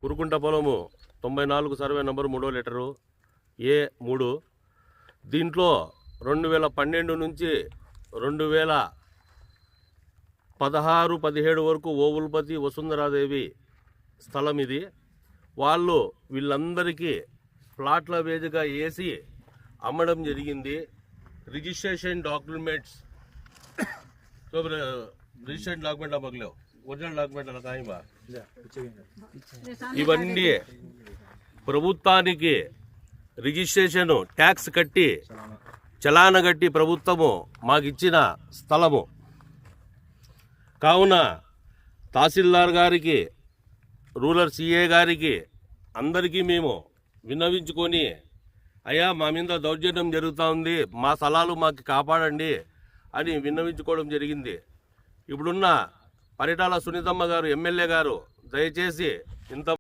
కురుకుంట పొలము 94 survey number 3వ letter A3. దీంట్లో 2012 నుంచి 2016-17 వరకు ఓవులపతి వసుంధరాదేవి స్థలం ఇది. వీళ్ళందరికీ ప్లాట్ల వేదిగా వేసి అమ్మడం జరిగింది. రిజిస్ట్రేషన్ డాక్యుమెంట్స్ రిజిస్ట్రేషన్ డాక్యుమెంట్ అమ్మకలేవు, ఒరిజినల్ డాక్యుమెంట్ అలా కాయమా ఇవన్నీ ప్రభుత్వానికి రిజిస్ట్రేషన్ ట్యాక్స్ కట్టి చలాన కట్టి ప్రభుత్వము మాకిచ్చిన స్థలము. కావున తహసీల్దార్ గారికి, రూరల్ సిఏ గారికి అందరికీ మేము విన్నవించుకొని, అయ్యా మా మీద దౌర్జన్యం జరుగుతూ ఉంది, మా స్థలాలు మాకు కాపాడండి అని విన్నవించుకోవడం జరిగింది. ఇప్పుడున్న పరిటాల సునీతమ్మ గారు ఎమ్మెల్యే గారు దయచేసి ఇంత